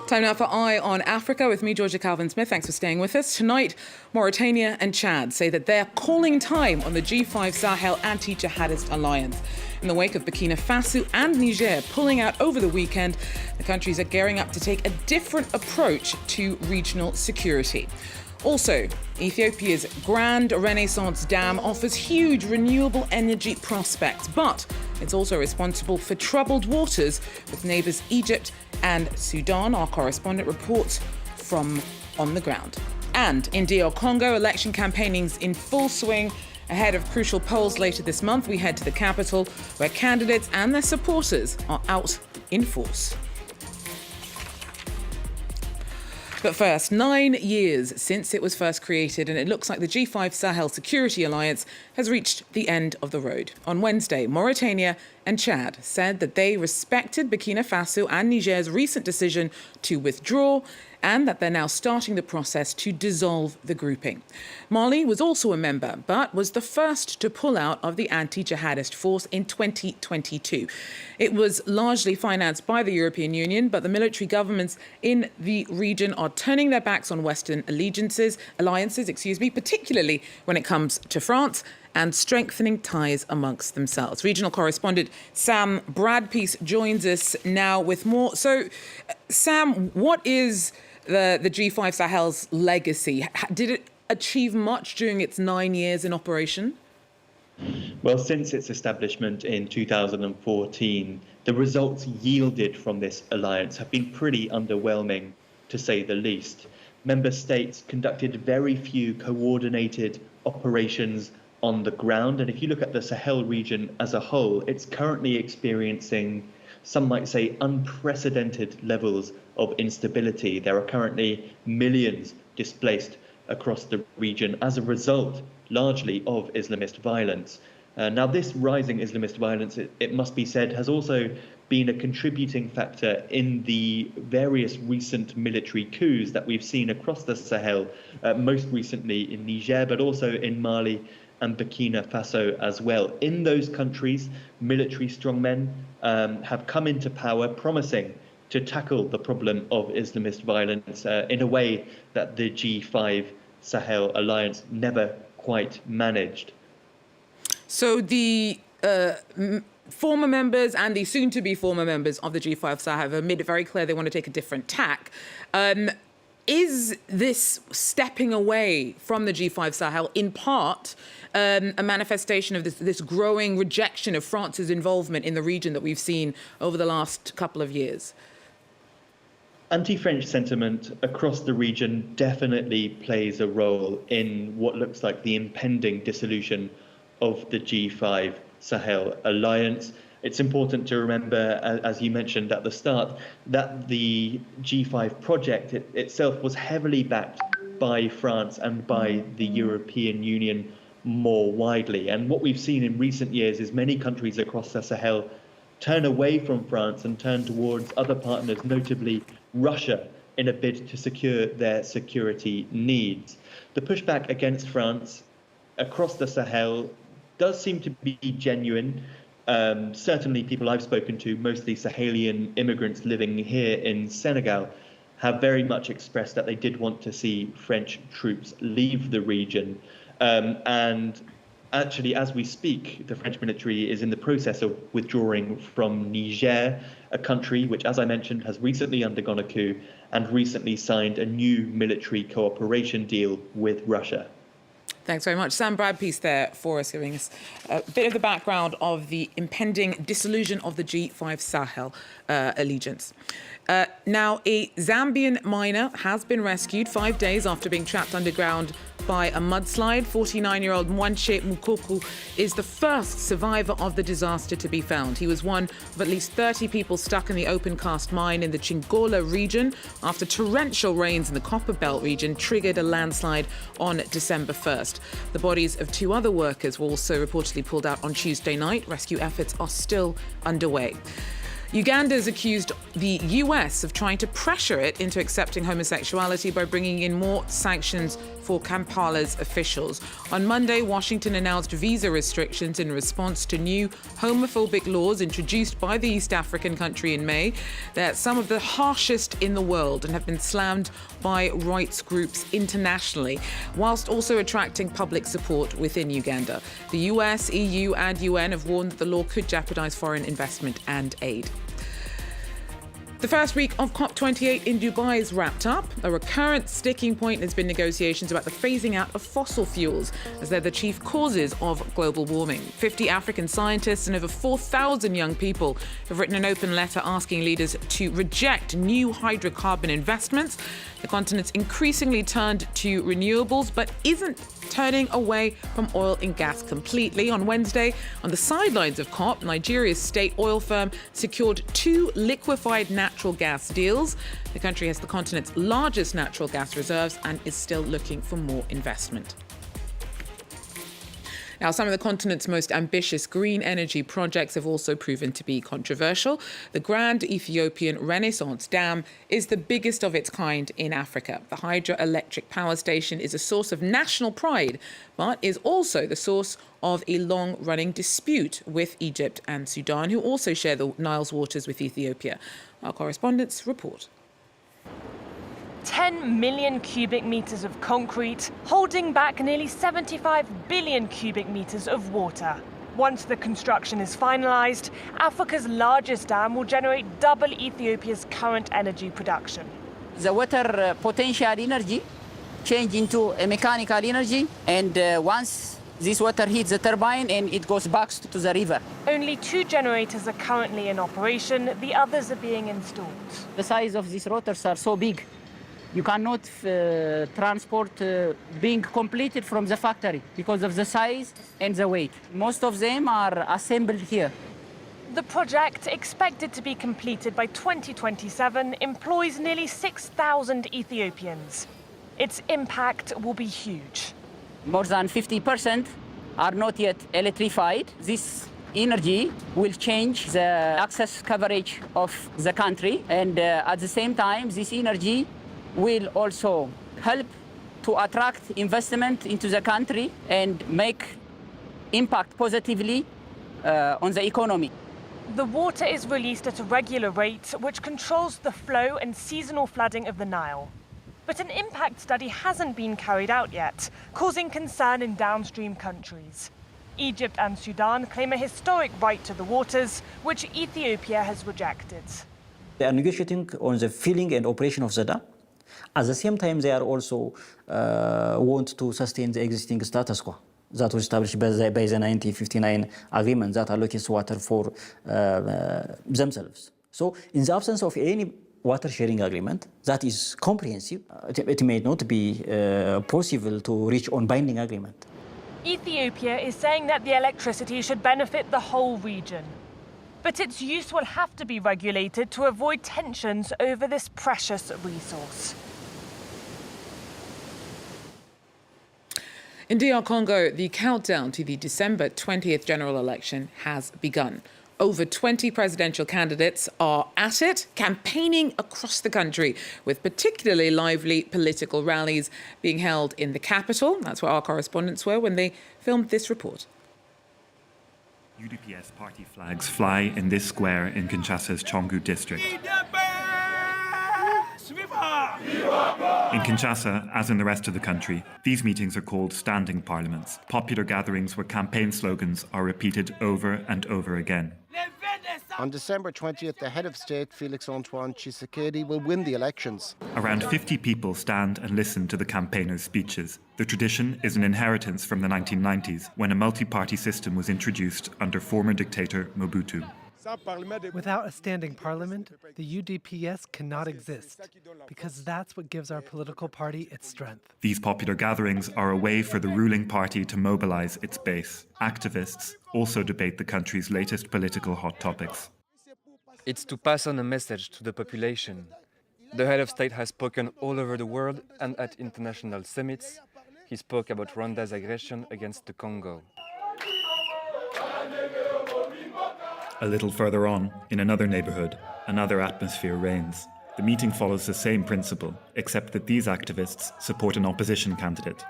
Time now for Eye on Africa with me, Georgia Calvin-Smith. Thanks for staying with us. Tonight, Mauritania and Chad say that they're calling time on the G5 Sahel anti-jihadist alliance. In the wake of Burkina Faso and Niger pulling out over the weekend, the countries are gearing up to take a different approach to regional security. Also, Ethiopia's Grand Renaissance Dam offers huge renewable energy prospects, but it's also responsible for troubled waters with neighbours Egypt and Sudan. Our correspondent reports from on the ground. And in DR Congo, election campaigning's in full swing. Ahead of crucial polls later this month, we head to the capital, where candidates and their supporters are out in force. But first, 9 years since it was first created, and it looks like the G5 Sahel Security Alliance has reached the end of the road. On Wednesday, Mauritania and Chad said that they respected Burkina Faso and Niger's recent decision to withdraw, and that they're now starting the process to dissolve the grouping. Mali was also a member, but was the first to pull out of the anti-jihadist force in 2022. It was largely financed by the European Union, but the military governments in the region are turning their backs on Western alliances, particularly when it comes to France, and strengthening ties amongst themselves. Regional correspondent Sam Bradpeace joins us now with more. So, Sam, what is the G5 Sahel's legacy? Did it achieve much during its 9 years in operation? Well, since its establishment in 2014, the results yielded from this alliance have been pretty underwhelming, to say the least. Member states conducted very few coordinated operations on the ground, and if you look at the Sahel region as a whole, it's currently experiencing, some might say, unprecedented levels of instability. There are currently millions displaced across the region as a result, largely, of Islamist violence. Now, this rising Islamist violence, it must be said, has also been a contributing factor in the various recent military coups that we've seen across the Sahel, most recently in Niger, but also in Mali and Burkina Faso as well. In those countries, military strongmen have come into power promising to tackle the problem of Islamist violence in a way that the G5 Sahel alliance never quite managed. So the former members and the soon-to-be former members of the G5 Sahel have made it very clear they want to take a different tack. Is this stepping away from the G5 Sahel in part a manifestation of this growing rejection of France's involvement in the region that we've seen over the last couple of years? Anti-French sentiment across the region definitely plays a role in what looks like the impending dissolution of the G5 Sahel alliance. It's important to remember, as you mentioned at the start, that the G5 project itself was heavily backed by France and by the European Union more widely. And what we've seen in recent years is many countries across the Sahel turn away from France and turn towards other partners, notably Russia, in a bid to secure their security needs. The pushback against France across the Sahel does seem to be genuine. Certainly people I've spoken to, mostly Sahelian immigrants living here in Senegal, have very much expressed that they did want to see French troops leave the region. And actually, as we speak, the French military is in the process of withdrawing from Niger, a country which, as I mentioned, has recently undergone a coup and recently signed a new military cooperation deal with Russia. Thanks very much. Sam Bradpeace there for us, giving us a bit of the background of the impending dissolution of the G5 Sahel allegiance. Now, a Zambian miner has been rescued 5 days after being trapped underground by a mudslide. 49-year-old Mwanche Mukoku is the first survivor of the disaster to be found. He was one of at least 30 people stuck in the open-cast mine in the Chingola region after torrential rains in the Copper Belt region triggered a landslide on December 1st. The bodies of 2 other workers were also reportedly pulled out on Tuesday night. Rescue efforts are still underway. Uganda's accused the US of trying to pressure it into accepting homosexuality by bringing in more sanctions for Kampala's officials. On Monday, Washington announced visa restrictions in response to new homophobic laws introduced by the East African country in May. They're some of the harshest in the world and have been slammed by rights groups internationally, whilst also attracting public support within Uganda. The US, EU and UN have warned that the law could jeopardise foreign investment and aid. The first week of COP28 in Dubai is wrapped up. A recurrent sticking point has been negotiations about the phasing out of fossil fuels, as they're the chief causes of global warming. 50 African scientists and over 4,000 young people have written an open letter asking leaders to reject new hydrocarbon investments. The continent's increasingly turned to renewables, but isn't turning away from oil and gas completely. On Wednesday, on the sidelines of COP, Nigeria's state oil firm secured 2 liquefied natural gas deals. The country has the continent's largest natural gas reserves and is still looking for more investment. Now, some of the continent's most ambitious green energy projects have also proven to be controversial. The Grand Ethiopian Renaissance Dam is the biggest of its kind in Africa. The hydroelectric power station is a source of national pride, but is also the source of a long-running dispute with Egypt and Sudan, who also share the Nile's waters with Ethiopia. Our correspondents report. 10 million cubic metres of concrete, holding back nearly 75 billion cubic metres of water. Once the construction is finalised, Africa's largest dam will generate double Ethiopia's current energy production. The water potential energy change into a mechanical energy, and once this water hits the turbine and it goes back to the river. Only 2 generators are currently in operation, the others are being installed. The size of these rotors are so big, you cannot transport being completed from the factory because of the size and the weight. Most of them are assembled here. The project, expected to be completed by 2027, employs nearly 6,000 Ethiopians. Its impact will be huge. More than 50% are not yet electrified. This energy will change the access coverage of the country, and at the same time, this energy will also help to attract investment into the country and make impact positively on the economy. The water is released at a regular rate, which controls the flow and seasonal flooding of the Nile. But an impact study hasn't been carried out yet, causing concern in downstream countries. Egypt and Sudan claim a historic right to the waters, which Ethiopia has rejected. They are negotiating on the filling and operation of the dam. At the same time, they are also want to sustain the existing status quo that was established by the 1959 agreement that allocates water for themselves. So, in the absence of any water sharing agreement that is comprehensive, it may not be possible to reach on binding agreement. Ethiopia is saying that the electricity should benefit the whole region. But its use will have to be regulated to avoid tensions over this precious resource. In DR Congo, the countdown to the December 20th general election has begun. Over 20 presidential candidates are at it, campaigning across the country, with particularly lively political rallies being held in the capital. That's where our correspondents were when they filmed this report. UDPS party flags fly in this square in Kinshasa's Chongu district. In Kinshasa, as in the rest of the country, these meetings are called standing parliaments, popular gatherings where campaign slogans are repeated over and over again. On December 20th, the head of state, Félix-Antoine Tshisekedi, will win the elections. Around 50 people stand and listen to the campaigners' speeches. The tradition is an inheritance from the 1990s, when a multi-party system was introduced under former dictator Mobutu. Without a standing parliament, the UDPS cannot exist, because that's what gives our political party its strength. These popular gatherings are a way for the ruling party to mobilize its base. Activists also debate the country's latest political hot topics. It's to pass on a message to the population. The head of state has spoken all over the world and at international summits. He spoke about Rwanda's aggression against the Congo. A little further on, in another neighbourhood, another atmosphere reigns. The meeting follows the same principle, except that these activists support an opposition candidate.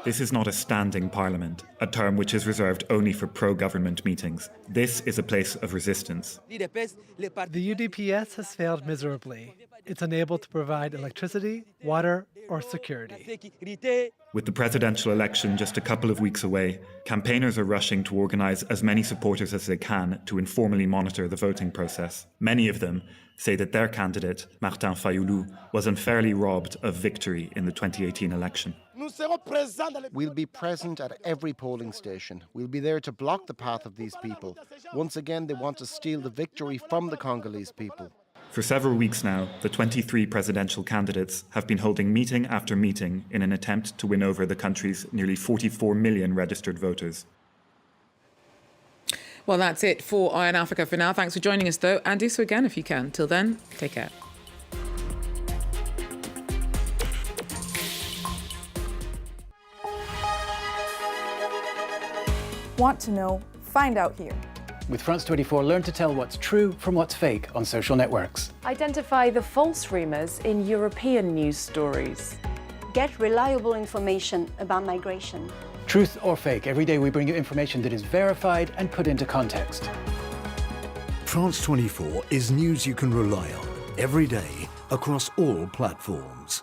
This is not a standing parliament, a term which is reserved only for pro-government meetings. This is a place of resistance. The UDPS has failed miserably. It's unable to provide electricity, water, or security. With the presidential election just a couple of weeks away, campaigners are rushing to organise as many supporters as they can to informally monitor the voting process. Many of them say that their candidate, Martin Fayoulou, was unfairly robbed of victory in the 2018 election. We'll be present at every polling station. We'll be there to block the path of these people. Once again, they want to steal the victory from the Congolese people. For several weeks now, the 23 presidential candidates have been holding meeting after meeting in an attempt to win over the country's nearly 44 million registered voters. Well, that's it for Eye on Africa for now. Thanks for joining us, though, and do so again if you can. Till then, take care. Want to know? Find out here. With France 24, learn to tell what's true from what's fake on social networks. Identify the false rumours in European news stories. Get reliable information about migration. Truth or fake, every day we bring you information that is verified and put into context. France 24 is news you can rely on every day across all platforms.